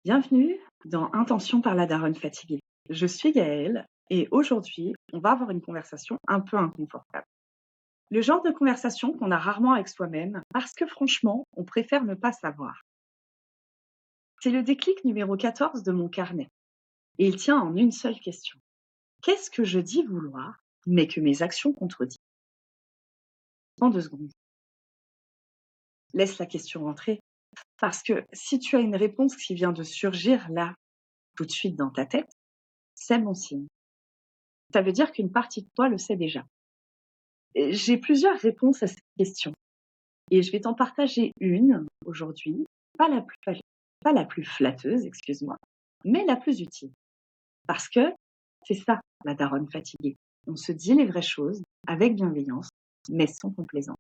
Bienvenue dans Intention par la daronne fatiguée. Je suis Gaëlle et aujourd'hui, on va avoir une conversation un peu inconfortable. Le genre de conversation qu'on a rarement avec soi-même parce que franchement, on préfère ne pas savoir. C'est le déclic numéro 14 de mon carnet et il tient en une seule question. Qu'est-ce que je dis vouloir, mais que mes actions contredisent? En 2 secondes. Laisse la question rentrer parce que si tu as une réponse qui vient de surgir là, tout de suite dans ta tête, c'est bon signe. Ça veut dire qu'une partie de toi le sait déjà. J'ai plusieurs réponses à cette question et je vais t'en partager une aujourd'hui, pas la plus pas la plus flatteuse, excuse-moi, mais la plus utile. Parce que c'est ça, la daronne fatiguée. On se dit les vraies choses avec bienveillance, mais sans complaisance.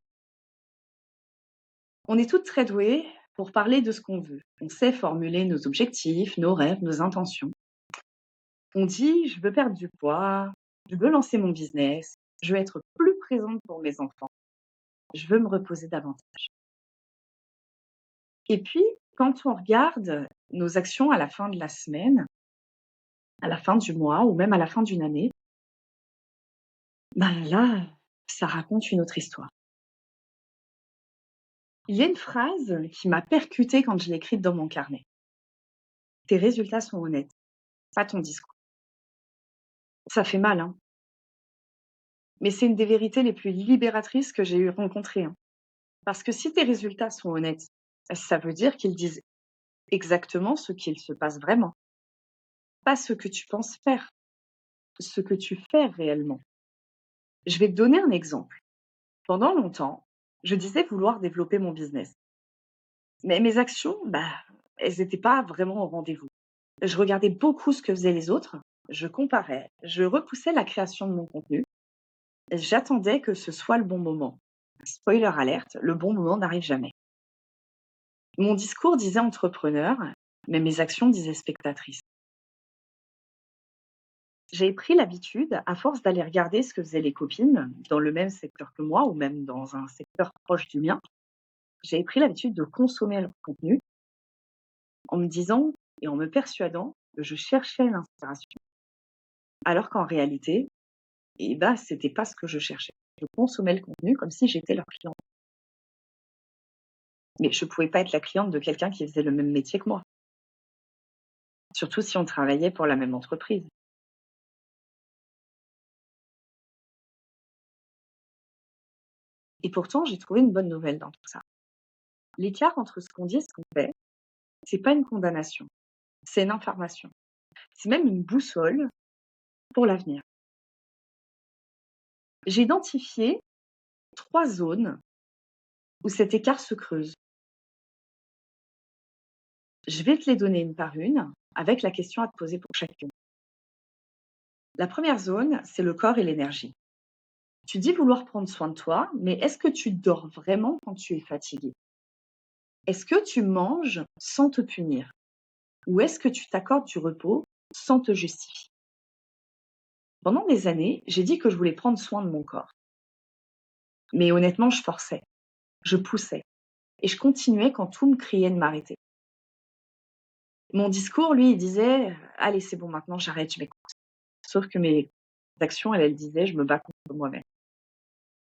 On est toutes très douées pour parler de ce qu'on veut. On sait formuler nos objectifs, nos rêves, nos intentions. On dit: «Je veux perdre du poids, je veux lancer mon business, je veux être plus présente pour mes enfants, je veux me reposer davantage». Et puis, quand on regarde nos actions à la fin de la semaine, à la fin du mois ou même à la fin d'une année, ben là, ça raconte une autre histoire. Il y a une phrase qui m'a percutée quand je l'ai écrite dans mon carnet. Tes résultats sont honnêtes, pas ton discours. Ça fait mal, hein, mais c'est une des vérités les plus libératrices que j'ai eu rencontrées, hein. Parce que si tes résultats sont honnêtes, ça veut dire qu'ils disent exactement ce qu'il se passe vraiment, pas ce que tu penses faire, ce que tu fais réellement. Je vais te donner un exemple. Pendant longtemps, je disais vouloir développer mon business. Mais mes actions, elles n'étaient pas vraiment au rendez-vous. Je regardais beaucoup ce que faisaient les autres, je comparais, je repoussais la création de mon contenu, et j'attendais que ce soit le bon moment. Spoiler alerte, le bon moment n'arrive jamais. Mon discours disait entrepreneur, mais mes actions disaient spectatrice. J'ai pris l'habitude, à force d'aller regarder ce que faisaient les copines dans le même secteur que moi ou même dans un secteur proche du mien, j'ai pris l'habitude de consommer leur contenu en me disant et en me persuadant que je cherchais l'inspiration. Alors qu'en réalité, c'était pas ce que je cherchais. Je consommais le contenu comme si j'étais leur cliente. Mais je pouvais pas être la cliente de quelqu'un qui faisait le même métier que moi, surtout si on travaillait pour la même entreprise. Et pourtant, j'ai trouvé une bonne nouvelle dans tout ça. L'écart entre ce qu'on dit et ce qu'on fait, c'est pas une condamnation, c'est une information. C'est même une boussole pour l'avenir. J'ai identifié 3 zones où cet écart se creuse. Je vais te les donner une par une, avec la question à te poser pour chacune. La première zone, c'est le corps et l'énergie. Tu dis vouloir prendre soin de toi, mais est-ce que tu dors vraiment quand tu es fatigué? Est-ce que tu manges sans te punir? Ou est-ce que tu t'accordes du repos sans te justifier? Pendant des années, j'ai dit que je voulais prendre soin de mon corps. Mais honnêtement, je forçais, je poussais et je continuais quand tout me criait de m'arrêter. Mon discours, lui, il disait: «Allez, c'est bon, maintenant j'arrête, je m'écoute». Sauf que mes actions, elles disaient: «Je me bats contre moi-même».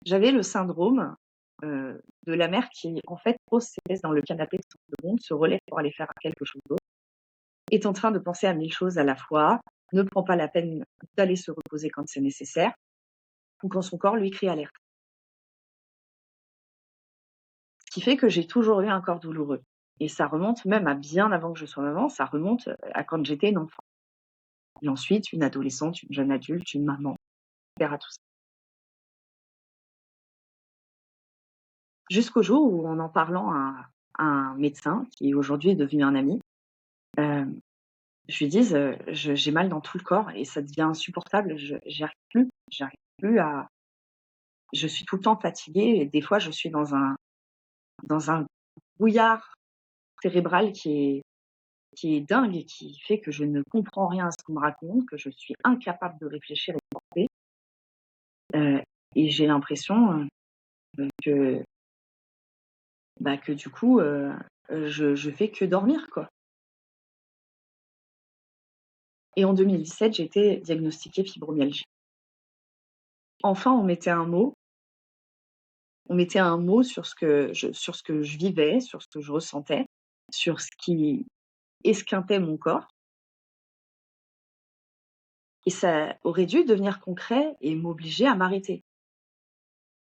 J'avais le syndrome, de la mère qui, en fait, pose ses fesses dans le canapé 30 secondes, se relève pour aller faire quelque chose d'autre, est en train de penser à 1000 choses à la fois, ne prend pas la peine d'aller se reposer quand c'est nécessaire ou quand son corps lui crie alerte. Ce qui fait que j'ai toujours eu un corps douloureux et ça remonte même à bien avant que je sois maman, ça remonte, à quand j'étais une enfant et ensuite une adolescente, une jeune adulte, une maman, on verra tout ça. Jusqu'au jour où en parlant à un médecin qui aujourd'hui est devenu un ami, hem, je lui dis: «Je j'ai mal dans tout le corps et ça devient insupportable, je j'arrive plus à je suis tout le temps fatiguée et des fois je suis dans un brouillard cérébral qui est dingue et qui fait que je ne comprends rien à ce qu'on me raconte, que je suis incapable de réfléchir et de penser, heu et j'ai l'impression, que, que du coup, je fais que dormir, quoi». Et en 2017, j'ai été diagnostiquée fibromyalgie. Enfin, on mettait un mot sur ce que je vivais, sur ce que je ressentais, sur ce qui esquintait mon corps et ça aurait dû devenir concret et m'obliger à m'arrêter.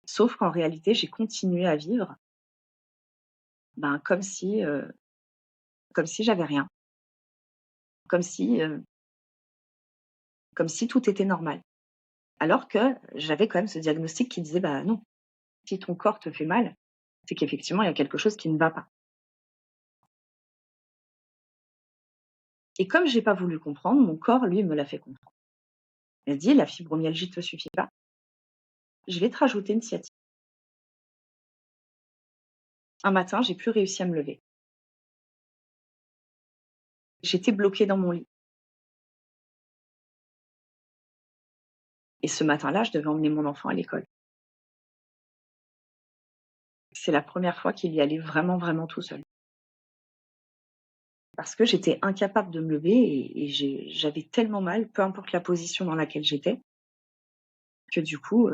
Sauf qu'en réalité, j'ai continué à vivre, ben, comme si j'avais rien, comme si, heu, comme si tout était normal. Alors que j'avais quand même ce diagnostic qui disait: «Bah, non, si ton corps te fait mal, c'est qu'effectivement il y a quelque chose qui ne va pas». Et comme j'ai pas voulu comprendre, mon corps, lui, me l'a fait comprendre. Il a dit: «La fibromyalgie te suffit pas, je vais te rajouter une sciatique». Un matin, j'ai plus réussi à me lever. J'étais bloquée dans mon lit et ce matin-là, je devais emmener mon enfant à l'école. C'est la première fois qu'il y allait vraiment, vraiment tout seul. Parce que j'étais incapable de me lever et j'avais tellement mal, peu importe la position dans laquelle j'étais, que du coup,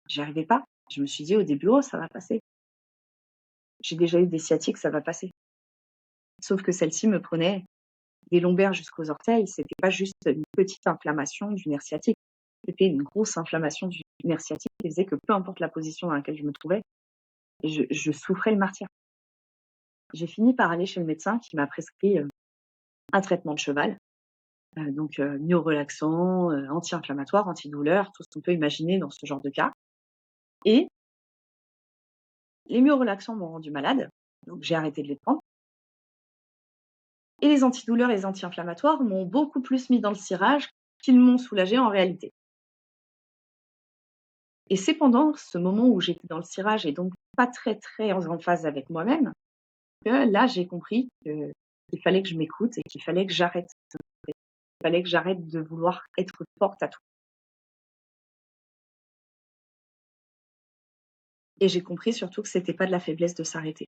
j'y arrivais pas. Je me suis dit au début: «Oh, ça va passer. J'ai déjà eu des sciatiques, ça va passer». Sauf que celle-ci me prenait des lombaires jusqu'aux orteils. C'était pas juste une petite inflammation du nerf sciatique. C'était une grosse inflammation du nerf sciatique qui faisait que peu importe la position dans laquelle je me trouvais, je souffrais le martyre. J'ai fini par aller chez le médecin qui m'a prescrit, un traitement de cheval, donc myorelaxant, anti-inflammatoire, antidouleur, tout ce qu'on peut imaginer dans ce genre de cas et les myorelaxants m'ont rendue malade, donc j'ai arrêté de les prendre et les antidouleurs et les anti-inflammatoires m'ont beaucoup plus mis dans le cirage qu'ils m'ont soulagée en réalité. Et c'est pendant ce moment où j'étais dans le cirage et donc pas très, très en phase avec moi-même, que là j'ai compris qu'il fallait que je m'écoute et qu'il fallait que j'arrête. Il fallait que j'arrête de vouloir être forte à tout. Et j'ai compris surtout que c'était pas de la faiblesse de s'arrêter,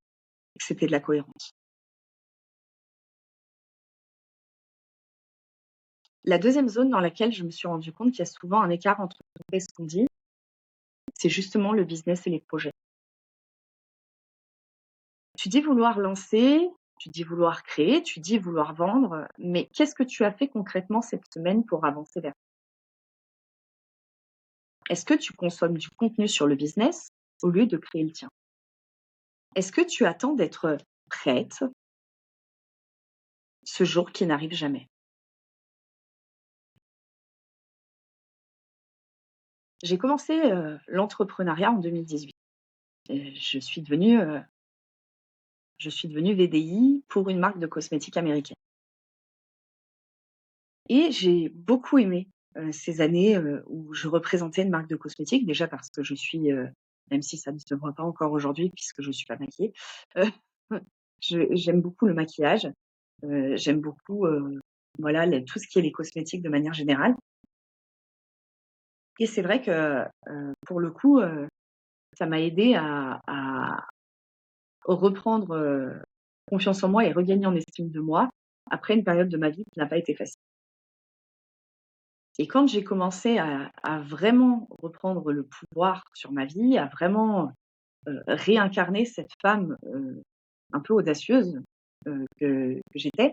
que c'était de la cohérence. La deuxième zone dans laquelle je me suis rendu compte qu'il y a souvent un écart entre ce qu'on fait et ce qu'on dit, c'est justement le business et les projets. Tu dis vouloir lancer, tu dis vouloir créer, tu dis vouloir vendre, mais qu'est-ce que tu as fait concrètement cette semaine pour avancer vers Est-ce que tu consommes du contenu sur le business au lieu de créer le tien? Est-ce que tu attends d'être prête ce jour qui n'arrive jamais? J'ai commencé, l'entrepreneuriat en 2018. Je suis devenue VDI pour une marque de cosmétiques américaine et j'ai beaucoup aimé, ces années, où je représentais une marque de cosmétiques. Déjà parce que je suis, même si ça ne se voit pas encore aujourd'hui puisque je suis pas maquillée, heu, j'aime beaucoup le maquillage, j'aime beaucoup, voilà, les tout ce qui est les cosmétiques de manière générale et c'est vrai que, pour le coup, ça m'a aidée à reprendre, confiance en moi et regagner en estime de moi, après une période de ma vie qui n'a pas été facile. Et quand j'ai commencé à vraiment reprendre le pouvoir sur ma vie, à vraiment, réincarner cette femme, un peu audacieuse, que j'étais,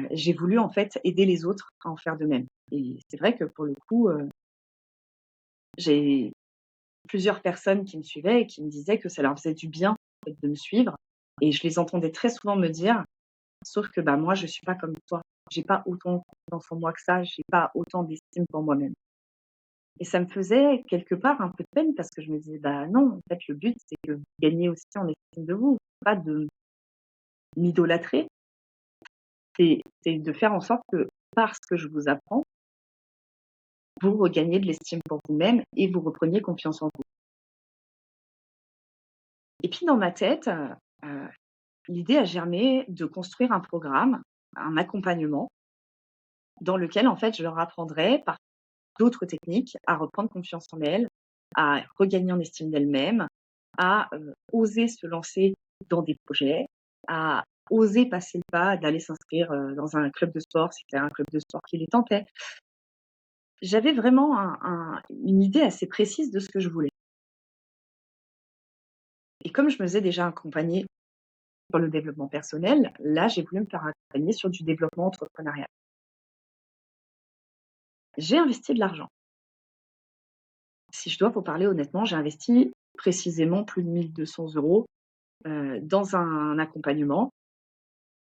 j'ai voulu en fait aider les autres à en faire de même. Et c'est vrai que pour le coup, j'ai plusieurs personnes qui me suivaient et qui me disaient que ça leur faisait du bien, en fait, de me suivre et je les entendais très souvent me dire: «Sauf que, bah, moi je suis pas comme toi. J'ai pas autant confiance en moi que ça, j'ai pas autant d'estime pour moi-même». Et ça me faisait quelque part un peu de peine parce que je me disais: «Bah, non, en fait, le but, c'est que vous gagniez aussi en estime de vous, pas de m'idolâtrer, c'est de faire en sorte que, par ce que je vous apprends, vous regagniez de l'estime pour vous-même et vous repreniez confiance en vous». Et puis dans ma tête, heu, l'idée a germé de construire un programme, un accompagnement dans lequel, en fait, je leur apprendrais par d'autres techniques à reprendre confiance en elles, à regagner en estime d'elles-mêmes, à, oser se lancer dans des projets, à osé passer le pas d'aller s'inscrire, dans un club de sport, si c'était un club de sport qui les tentait. J'avais vraiment une idée assez précise de ce que je voulais. Et comme je me faisais déjà accompagner sur le développement personnel, là, j'ai voulu me faire accompagner sur du développement entrepreneurial. J'ai investi de l'argent. Si je dois vous parler honnêtement, j'ai investi précisément plus de 1 200 € dans un accompagnement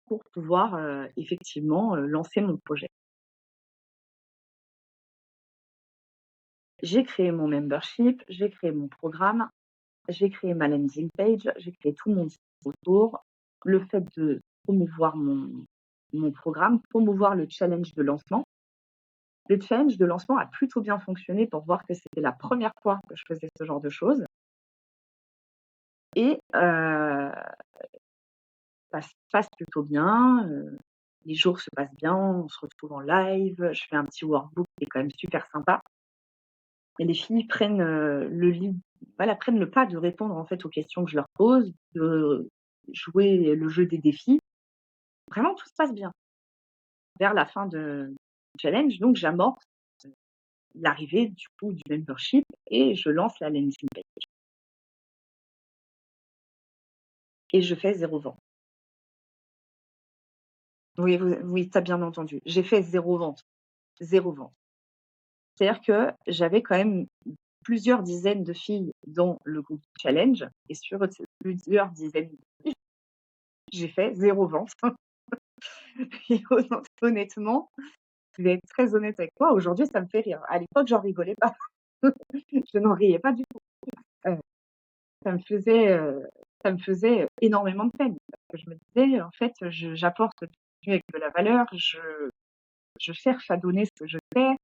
pour pouvoir, effectivement, lancer mon projet. J'ai créé mon membership, j'ai créé mon programme, j'ai créé ma landing page, j'ai créé tout mon discours autour. Le fait de promouvoir mon programme, promouvoir le challenge de lancement. Le challenge de lancement a plutôt bien fonctionné pour voir que c'était la première fois que je faisais ce genre de choses et ça se passe plutôt bien, les jours se passent bien, on se retrouve en live, je fais un petit workbook qui est quand même super sympa et les filles prennent, prennent le pas de répondre en fait aux questions que je leur pose, de jouer le jeu des défis. Vraiment tout se passe bien. Vers la fin du challenge, donc j'amorce l'arrivée du coup du membership et je lance la landing page et je fais 0 vente. Oui, tu as bien entendu. J'ai fait 0 vente, 0 vente. C'est-à-dire que j'avais quand même plusieurs dizaines de filles dans le groupe challenge et sur ces plusieurs dizaines de filles, j'ai fait 0 vente et honnêtement, je vais être très honnête avec toi, aujourd'hui ça me fait rire. À l'époque, j'en rigolais pas. Je n'en riais pas du tout. Heu, ça me faisait, énormément de peine parce que je me disais: «En fait, j'apporte du contenu avec de la valeur, je cherche à donner ce que je sais,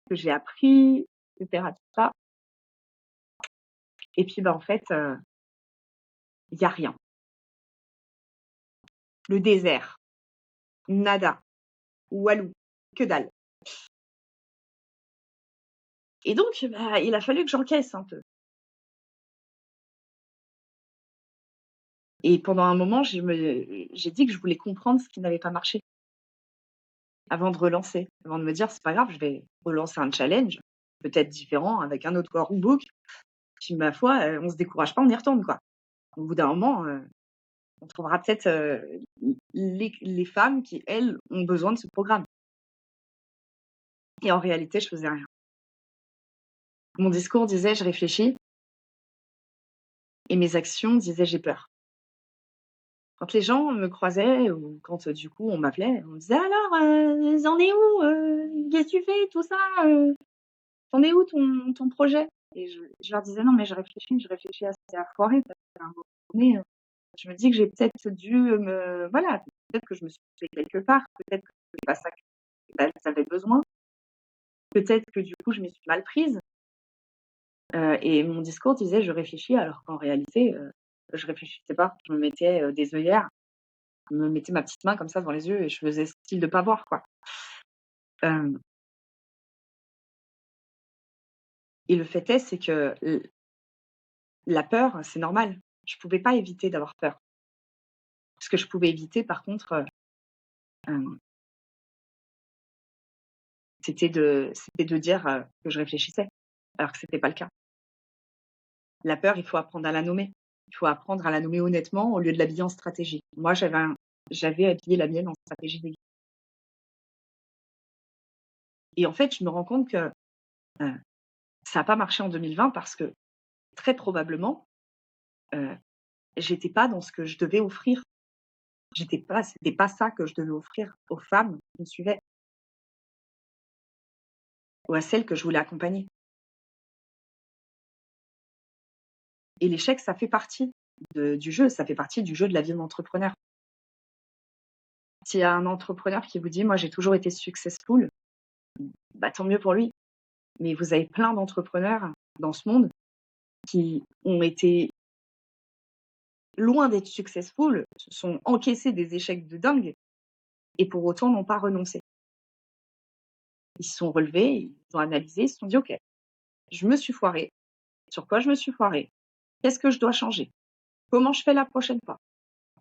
ce que j'ai appris et cetera, tout ça et puis, bah, en fait, il y a rien. Le désert, nada, walou, que dalle et donc, bah, il a fallu que j'encaisse un peu et pendant un moment, j'ai dit que je voulais comprendre ce qui n'avait pas marché avant de relancer, avant de me dire: «C'est pas grave, je vais relancer un challenge, peut-être différent, avec un autre workbook». Puis ma foi, on se décourage pas, on y retourne, quoi. Au bout d'un moment, on trouvera peut-être, les femmes qui, elles, ont besoin de ce programme et en réalité, je faisais rien. Mon discours disait: «Je réfléchis» et mes actions disaient: «J'ai peur». Quand les gens me croisaient ou quand, du coup, on m'appelait, on me disait: «Alors, tu en es où, qu'est-ce que tu fais, tout ça, tu en es où ton projet?» et je leur disais: «Non, mais je réfléchis assez à foirer parce qu'à un moment donné, je me dis que j'ai peut-être dû voilà, peut-être que je me suis trompée quelque part, peut-être que c'est pas ça qu'elles avaient besoin, peut-être que du coup je m'y suis mal prise». Et mon discours disait: «Je réfléchis», alors qu'en réalité, je réfléchissais pas. Je me mettais, des œillères, je me mettais ma petite main comme ça devant les yeux et je faisais style de pas voir, quoi. Hem et le fait est, c'est que la peur, c'est normal. Je pouvais pas éviter d'avoir peur. Ce que je pouvais éviter par contre, hem, c'était de dire, que je réfléchissais, alors que c'était pas le cas. La peur, il faut apprendre à la nommer. Il faut apprendre à la nommer honnêtement au lieu de l'habiller en stratégie. Moi, j'avais habillé la mienne en stratégie de vie et en fait, je me rends compte que, heu, ça a pas marché en 2020 parce que très probablement, heu, j'étais pas dans ce que je devais offrir. C'était pas ça que je devais offrir aux femmes qui me suivaient ou à celles que je voulais accompagner et l'échec, ça fait partie du jeu, ça fait partie du jeu de la vie d'entrepreneur. S'il y a un entrepreneur qui vous dit: «Moi, j'ai toujours été successful», bah, tant mieux pour lui. Mais vous avez plein d'entrepreneurs dans ce monde qui ont été loin d'être successful, se sont encaissés des échecs de dingue et pour autant n'ont pas renoncé. Ils se sont relevés, ils ont analysé, ils se sont dit: «OK, je me suis foiré. Sur quoi je me suis foiré? Qu'est-ce que je dois changer? Comment je fais la prochaine fois?»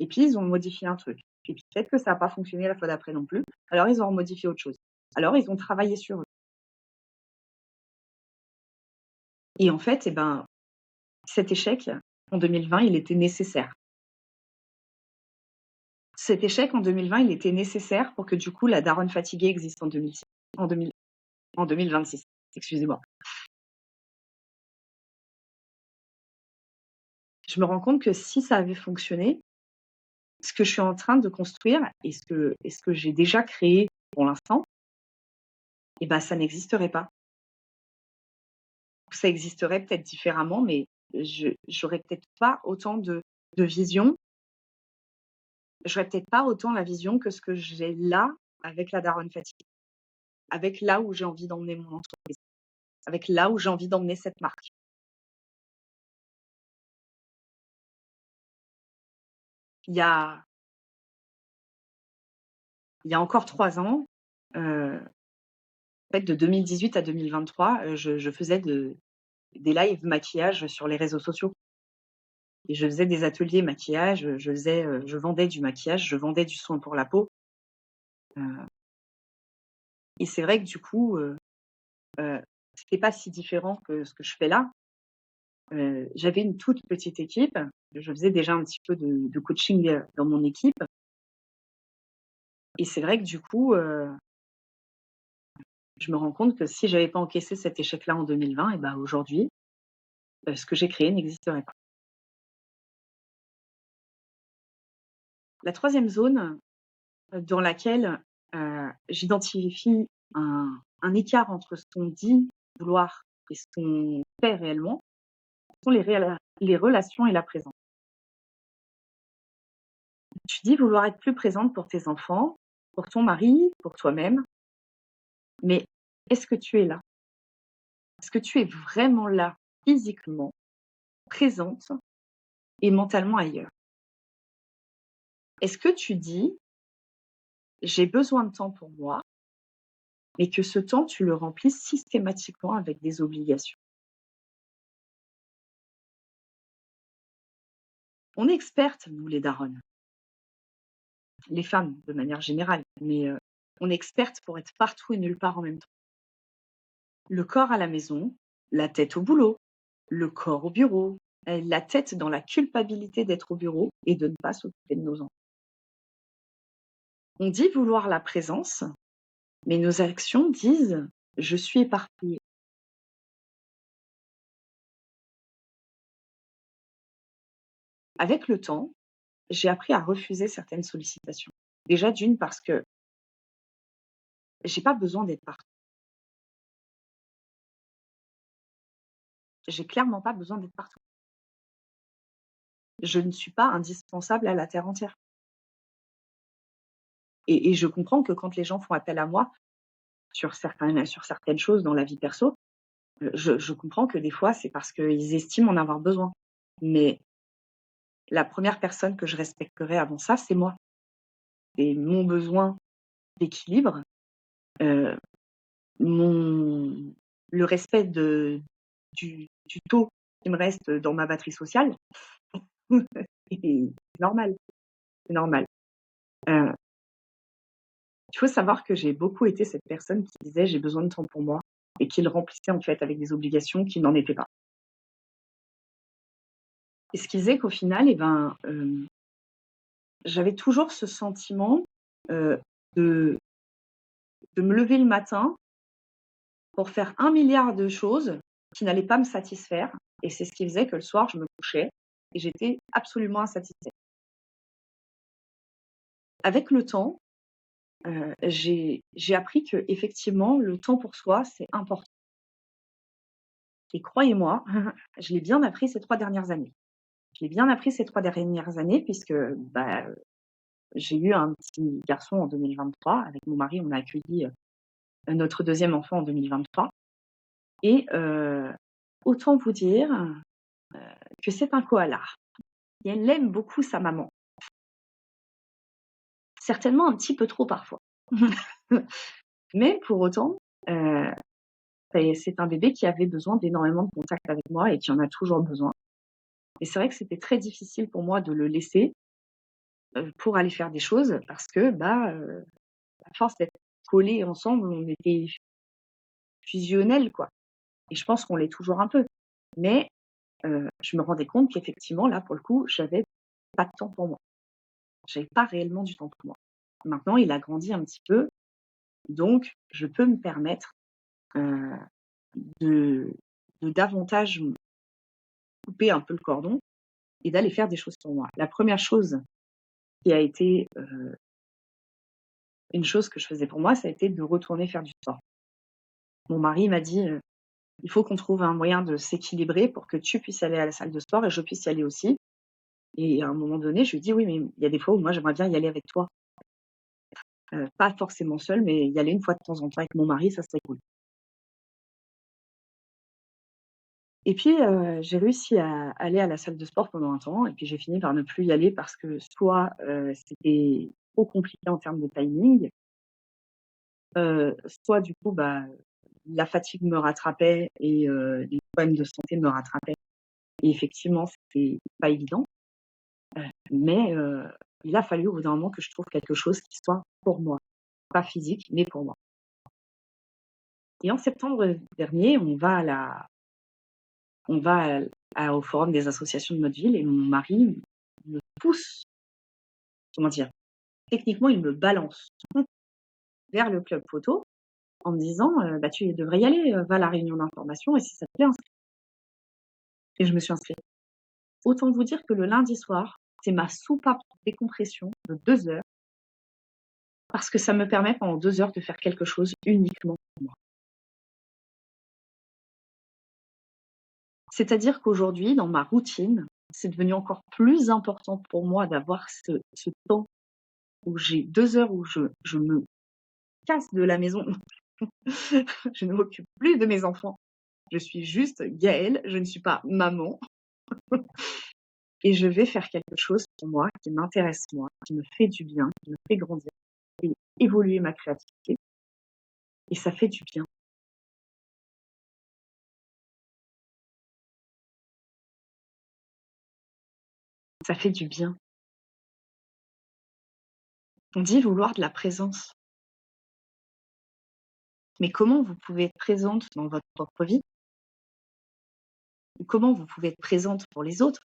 Et puis ils ont modifié un truc. Et puis peut-être que ça n'a pas fonctionné la fois d'après non plus. Alors ils ont modifié autre chose. Alors ils ont travaillé sur eux. Et en fait, cet échec en 2020, il était nécessaire. Cet échec en 2020, il était nécessaire pour que du coup la daronne fatiguée existe en 2006, en 2000 en 2026. Excusez-moi. Je me rends compte que si ça avait fonctionné, ce que je suis en train de construire et ce que j'ai déjà créé pour l'instant, ça n'existerait pas. Ça existerait peut-être différemment, mais j'aurais peut-être pas autant de vision. J'aurais peut-être pas autant la vision que ce que j'ai là avec la daronne fatiguée, avec là où j'ai envie d'emmener mon entreprise, avec là où j'ai envie d'emmener cette marque. Il y a, il y a encore 3 ans, en fait, de 2018 à 2023, je faisais des lives maquillage sur les réseaux sociaux. Et je faisais des ateliers maquillage, je vendais du maquillage, je vendais du soin pour la peau. Heu et c'est vrai que du coup, c'était pas si différent que ce que je fais là. J'avais une toute petite équipe. Je faisais déjà un petit peu de coaching, dans mon équipe et c'est vrai que du coup, je me rends compte que si j'avais pas encaissé cet échec-là en 2020 aujourd'hui, ce que j'ai créé n'existerait pas. La troisième zone, dans laquelle, j'identifie un écart entre ce qu'on dit vouloir et ce qu'on fait réellement, sont les relations et la présence. Tu dis vouloir être plus présente pour tes enfants, pour ton mari, pour toi-même, mais est-ce que tu es là? Est-ce que tu es vraiment là, physiquement, présente et mentalement ailleurs? Est-ce que tu dis: «J'ai besoin de temps pour moi», mais que ce temps, tu le remplis systématiquement avec des obligations? On est expertes, nous les daronnes, les femmes de manière générale, mais on est expertes pour être partout et nulle part en même temps. Le corps à la maison, la tête au boulot, le corps au bureau, la tête dans la culpabilité d'être au bureau et de ne pas s'occuper de nos enfants. On dit vouloir la présence, mais nos actions disent: «Je suis éparpillée». Avec le temps, j'ai appris à refuser certaines sollicitations. Déjà d'une parce que j'ai pas besoin d'être partout. J'ai clairement pas besoin d'être partout. Je ne suis pas indispensable à la terre entière et je comprends que quand les gens font appel à moi sur certaines choses dans la vie perso, je comprends que des fois, c'est parce qu'ils estiment en avoir besoin. Mais la première personne que je respecterai avant ça, c'est moi. C'est mon besoin d'équilibre, heu, mon le respect du taux qui me reste dans ma batterie sociale et c'est normal, c'est normal. Heu, il faut savoir que j'ai beaucoup été cette personne qui disait: «J'ai besoin de temps pour moi» et qui le remplissait en fait avec des obligations qui n'en étaient pas. Et ce qui faisait qu'au final j'avais toujours ce sentiment, heu, de me lever le matin pour faire 1 milliard de choses qui n'allaient pas me satisfaire et c'est ce qui faisait que le soir, je me couchais et j'étais absolument insatisfaite. Avec le temps, j'ai appris qu'effectivement, le temps pour soi, c'est important et croyez-moi, je l'ai bien appris ces 3 dernières années. Je l'ai bien appris ces 3 dernières années puisque, j'ai eu un petit garçon en 2023. Avec mon mari, on a accueilli, notre deuxième enfant en 2023 et autant vous dire, que c'est un koala et elle aime beaucoup sa maman. Certainement un petit peu trop parfois. Mais pour autant, heu, c'est un bébé qui avait besoin d'énormément de contact avec moi et qui en a toujours besoin et c'est vrai que c'était très difficile pour moi de le laisser pour aller faire des choses parce que, à force d'être collés ensemble, on était fusionnels, quoi, et je pense qu'on l'est toujours un peu. Mais je me rendais compte qu'effectivement, là, pour le coup, j'avais pas de temps pour moi. J'avais pas réellement du temps pour moi. Maintenant, il a grandi un petit peu, donc je peux me permettre, heu, de davantage couper un peu le cordon et d'aller faire des choses pour moi. La première chose qui a été, une chose que je faisais pour moi, ça a été de retourner faire du sport. Mon mari m'a dit, «Il faut qu'on trouve un moyen de s'équilibrer pour que tu puisses aller à la salle de sport et je puisse y aller aussi», et à un moment donné, je lui dis: «Oui, mais il y a des fois où moi j'aimerais bien y aller avec toi, pas forcément seule, mais y aller une fois de temps en temps avec mon mari, ça serait cool». Et puis, j'ai réussi à aller à la salle de sport pendant un temps et puis j'ai fini par ne plus y aller parce que soit, c'était trop compliqué en termes de timing, soit du coup, la fatigue me rattrapait et les problèmes de santé me rattrapaient et effectivement, c'était pas évident, mais il a fallu au bout d'un moment que je trouve quelque chose qui soit pour moi, pas physique, mais pour moi. Et en septembre dernier, on va au forum des associations de notre ville et mon mari me pousse, comment dire? Techniquement, il me balance vers le club photo en me disant, «Bah, tu devrais y aller, va à la réunion d'information et si ça te plaît, inscris», et je me suis inscrite. Autant vous dire que le lundi soir, c'est ma soupape de décompression de 2 heures parce que ça me permet pendant 2 heures de faire quelque chose uniquement pour moi. C'est-à-dire qu'aujourd'hui, dans ma routine, c'est devenu encore plus important pour moi d'avoir ce temps où j'ai 2 heures où je me casse de la maison. Je ne m'occupe plus de mes enfants. Je suis juste Gaëlle, je ne suis pas maman et je vais faire quelque chose pour moi, qui m'intéresse moi, qui me fait du bien, qui me fait grandir et évoluer ma créativité et ça fait du bien. Ça fait du bien. On dit vouloir de la présence, mais comment vous pouvez être présente dans votre propre vie? Ou comment vous pouvez être présente pour les autres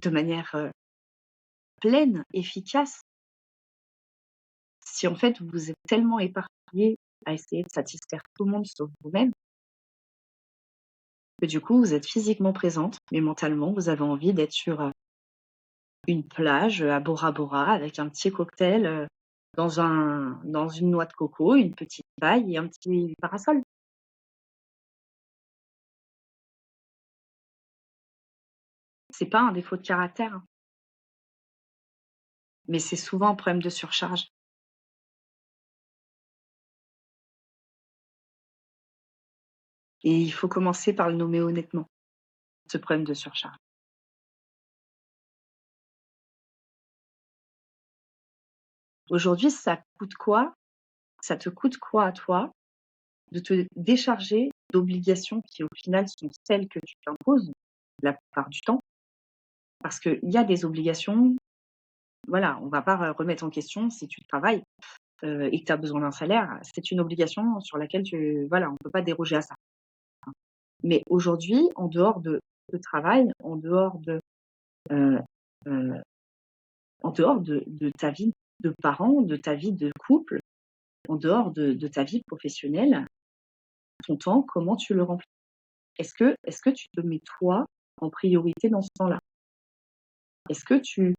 de manière, pleine, efficace, si en fait vous êtes tellement éparpillés à essayer de satisfaire tout le monde sauf vous-même, que du coup vous êtes physiquement présente, mais mentalement vous avez envie d'être sur, une plage, à Bora Bora avec un petit cocktail, dans une noix de coco, une petite paille et un petit parasol. C'est pas un défaut de caractère, hein, mais c'est souvent un problème de surcharge et il faut commencer par le nommer honnêtement, ce problème de surcharge. Aujourd'hui, ça te coûte quoi à toi de te décharger d'obligations qui au final sont celles que tu t'imposes la plupart du temps? Parce qu'il y a des obligations, voilà, on va pas remettre en question si tu travailles, et que tu as besoin d'un salaire, c'est une obligation sur laquelle voilà, on peut pas déroger à ça. Mais aujourd'hui, en dehors de ce travail, heu heu, en dehors de ta vie de parent, de ta vie de couple, en dehors de ta vie professionnelle, ton temps, comment tu le remplis? Est-ce que tu te mets toi en priorité dans ce temps-là? Est-ce que tu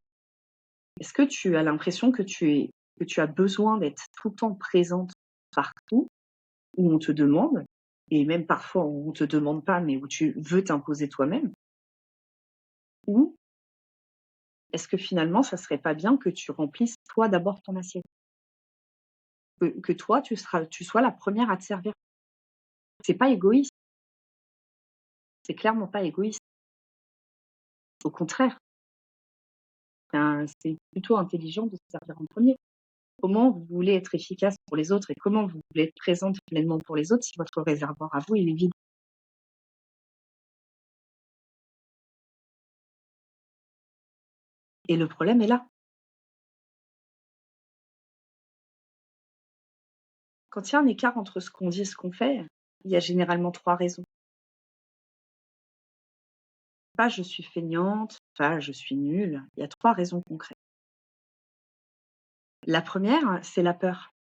est-ce que tu as l'impression que tu as besoin d'être tout le temps présente partout où on te demande et même parfois où on te demande pas, mais où tu veux t'imposer toi-même? Ou est-ce que finalement ça serait pas bien que tu remplisses toi d'abord ton assiette? Que toi tu sois la première à te servir? C'est pas égoïste, c'est clairement pas égoïste. Au contraire, c'est plutôt intelligent de se servir en premier. Comment vous voulez être efficace pour les autres et comment vous voulez être présente pleinement pour les autres si votre réservoir à vous, il est vide? Et le problème est là. Quand il y a un écart entre ce qu'on dit et ce qu'on fait, il y a généralement 3 raisons. Pas je suis feignante, pas je suis nulle, il y a 3 raisons concrètes. La première, c'est la peur.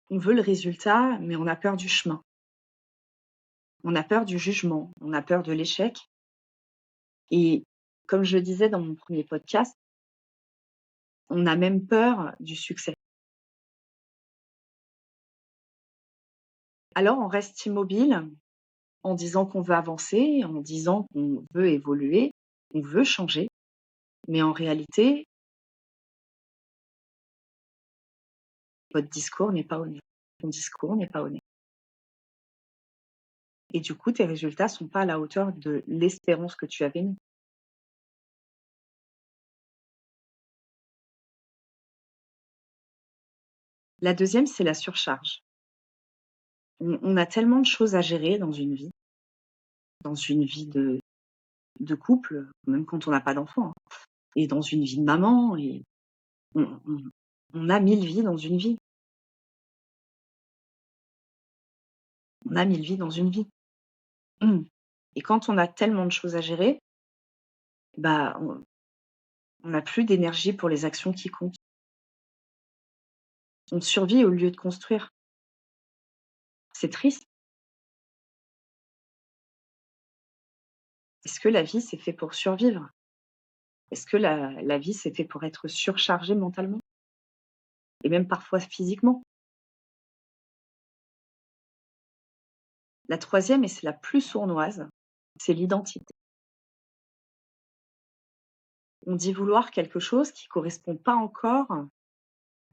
On veut le résultat, mais on a peur du chemin. On a peur du jugement, on a peur de l'échec et comme je le disais dans mon premier podcast, on a même peur du succès. Alors on reste immobile en disant qu'on veut avancer, en disant qu'on veut évoluer, qu'on veut changer, mais en réalité, votre discours n'est pas honnête. Ton discours n'est pas honnête. Et du coup, tes résultats sont pas à la hauteur de l'espérance que tu avais mis. La deuxième, c'est la surcharge. On a tellement de choses à gérer dans une vie de couple, même quand on n'a pas d'enfant, hein, et dans une vie de maman, et on on a 1000 vies dans une vie. On a 1000 vies dans une vie. Mmh. Et quand on a tellement de choses à gérer, bah, on n'a plus d'énergie pour les actions qui comptent. On survit au lieu de construire. C'est triste. Est-ce que la vie, c'est fait pour survivre? Est-ce que la vie, c'est fait pour être surchargé mentalement et même parfois physiquement? La troisième, et c'est la plus sournoise, c'est l'identité. On dit vouloir quelque chose qui correspond pas encore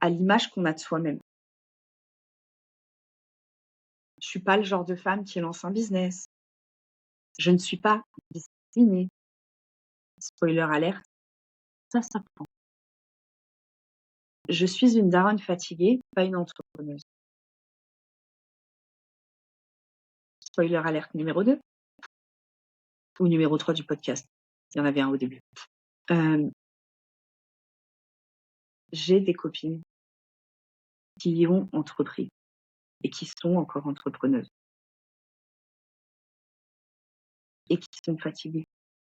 à l'image qu'on a de soi-même. Je suis pas le genre de femme qui lance un business. Je ne suis pas destinée. Spoiler alert, ça prend. Je suis une daronne fatiguée, pas une entrepreneuse. Spoiler alert numéro 2 ou numéro 3 du podcast. Il y en avait un au début. Hem, j'ai des copines qui ont entrepris et qui sont encore entrepreneuses et qui sont fatiguées,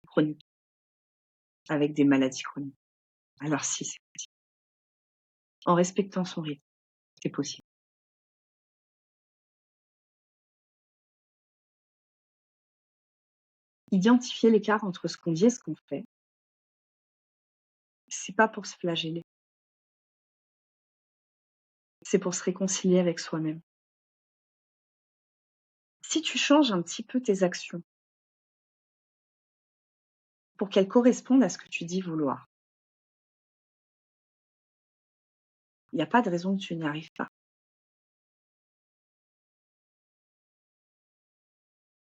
chroniques, avec des maladies chroniques. Alors si, c'est possible. En respectant son rythme, c'est possible. Identifier l'écart entre ce qu'on dit et ce qu'on fait, c'est pas pour se flageller, c'est pour se réconcilier avec soi-même. Si tu changes un petit peu tes actions pour qu'elles correspondent à ce que tu dis vouloir, il n'y a pas de raison que tu n'y arrives pas.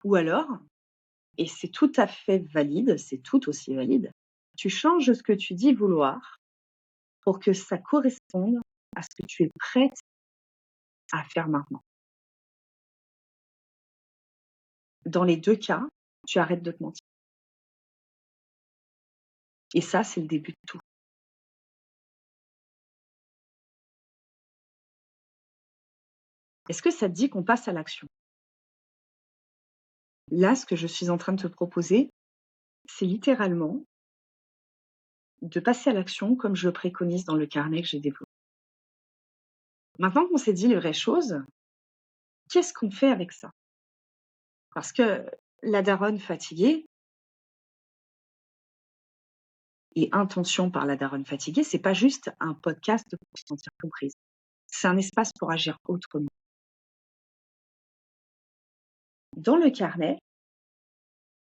Ou alors, et c'est tout à fait valide, c'est tout aussi valide, tu changes ce que tu dis vouloir pour que ça corresponde à ce que tu es prête à faire maintenant. Dans les 2 cas, tu arrêtes de te mentir. Et ça, c'est le début de tout. Est-ce que ça te dit qu'on passe à l'action? Là, ce que je suis en train de te proposer, c'est littéralement de passer à l'action comme je le préconise dans le carnet que j'ai développé. Maintenant qu'on s'est dit les vraies choses, qu'est-ce qu'on fait avec ça? Parce que la daronne fatiguée et intention par la daronne fatiguée, c'est pas juste un podcast pour se sentir comprise. C'est un espace pour agir autrement. Dans le carnet,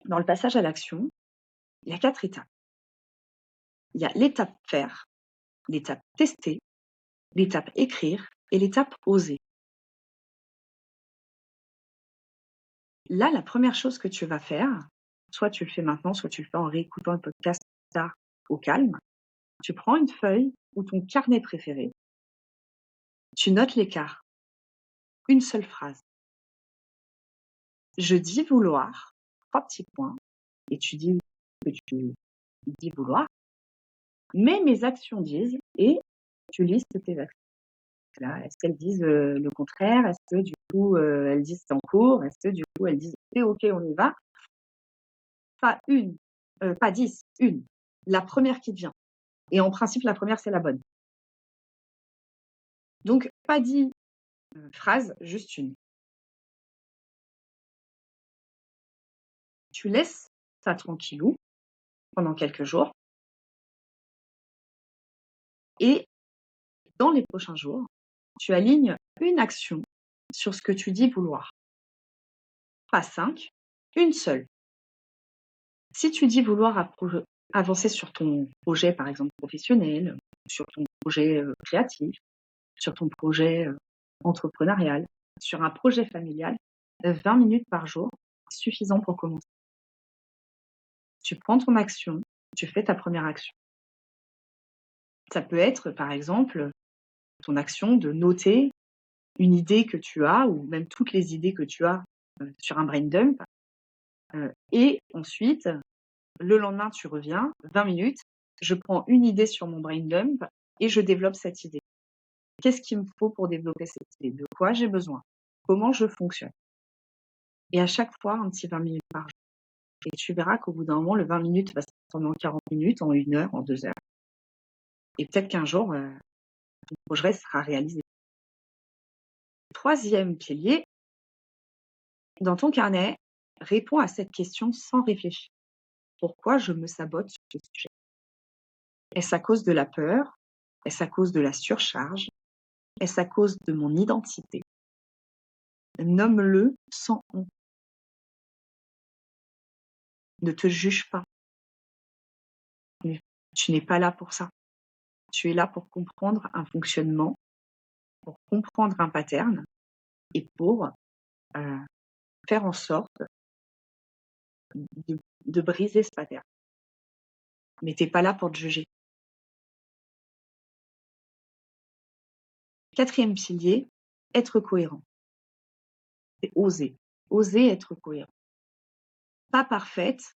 dans le passage à l'action, il y a 4 étapes. Il y a l'étape faire, l'étape tester, l'étape écrire et l'étape oser. Là, la première chose que tu vas faire, soit tu le fais maintenant, soit tu le fais en réécoutant le podcast plus tard au calme. Tu prends une feuille ou ton carnet préféré, tu notes l'écart, une seule phrase. Je dis vouloir, 3 petits points, et tu dis que tu dis vouloir, mais mes actions disent, et tu listes tes actions. Là, est-ce qu'elles disent le contraire? Est-ce que du coup, elles disent c'est en cours? Est-ce que du coup, elles disent c'est OK, on y va? Pas une, pas 10, une. La première qui te vient. Et en principe, la première, c'est la bonne. Donc, pas 10 phrases, juste une. Tu laisses ça tranquillou pendant quelques jours. Et dans les prochains jours, tu alignes une action sur ce que tu dis vouloir. Pas 5, une seule. Si tu dis vouloir avancer sur ton projet, par exemple professionnel, sur ton projet créatif, sur ton projet entrepreneurial, sur un projet familial, 20 minutes par jour, c'est suffisant pour commencer. Tu prends ton action, tu fais ta première action. Ça peut être, par exemple, ton action de noter une idée que tu as ou même toutes les idées que tu as sur un brain dump. Et ensuite, le lendemain, tu reviens, 20 minutes, je prends une idée sur mon brain dump et je développe cette idée. Qu'est-ce qu'il me faut pour développer cette idée? De quoi j'ai besoin? Comment je fonctionne? Et à chaque fois, un petit 20 minutes par jour. Et tu verras qu'au bout d'un moment, le 20 minutes va se transformer en 40 minutes, en 1 heure, en 2 heures. Et peut-être qu'un jour, ton projet sera réalisé. Troisième pilier, dans ton carnet, réponds à cette question sans réfléchir. Pourquoi je me sabote sur ce sujet? Est-ce à cause de la peur? Est-ce à cause de la surcharge? Est-ce à cause de mon identité? Nomme-le sans honte. Ne te juge pas. Tu n'es pas là pour ça. Tu es là pour comprendre un fonctionnement, pour comprendre un pattern et pour faire en sorte de briser ce pattern. Mais tu n'es pas là pour te juger. Quatrième pilier, être cohérent. C'est oser. Oser être cohérent. Pas parfaite,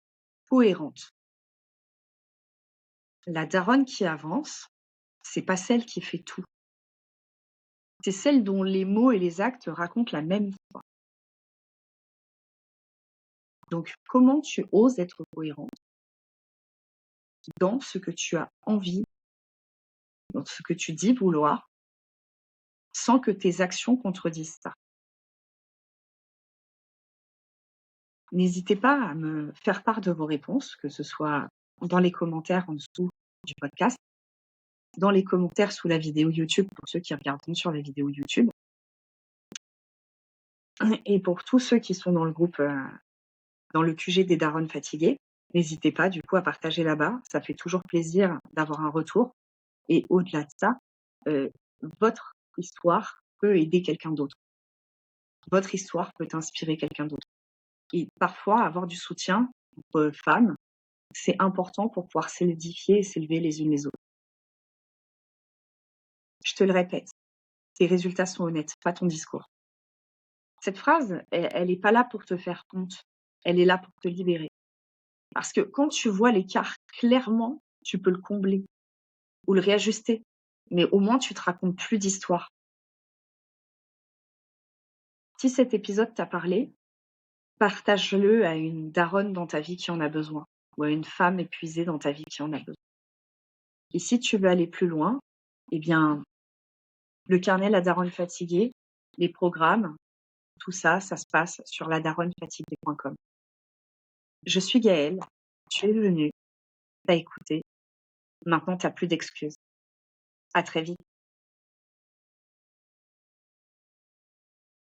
cohérente. La daronne qui avance, c'est pas celle qui fait tout. C'est celle dont les mots et les actes racontent la même histoire. Donc, comment tu oses être cohérente dans ce que tu as envie, dans ce que tu dis vouloir, sans que tes actions contredisent ça? N'hésitez pas à me faire part de vos réponses, que ce soit dans les commentaires en dessous du podcast, dans les commentaires sous la vidéo YouTube pour ceux qui regarderont sur la vidéo YouTube, et pour tous ceux qui sont dans le groupe, dans le QG des darons fatiguées, n'hésitez pas du coup à partager là-bas. Ça fait toujours plaisir d'avoir un retour. Et au-delà de ça, votre histoire peut aider quelqu'un d'autre. Votre histoire peut inspirer quelqu'un d'autre. Et parfois, avoir du soutien entre femmes, c'est important pour pouvoir s'édifier et s'élever les unes les autres. Je te le répète, tes résultats sont honnêtes, pas ton discours. Cette phrase, elle est pas là pour te faire honte, elle est là pour te libérer. Parce que quand tu vois l'écart clairement, tu peux le combler ou le réajuster. Mais au moins, tu te racontes plus d'histoire. Si cet épisode t'a parlé, partage-le à une daronne dans ta vie qui en a besoin, ou à une femme épuisée dans ta vie qui en a besoin. Et si tu veux aller plus loin, eh bien, le carnet La Daronne Fatiguée, les programmes, tout ça, ça se passe sur ladaronnefatiguée.com. Je suis Gaëlle, tu es venue, t'as écouté, maintenant t'as plus d'excuses. À très vite.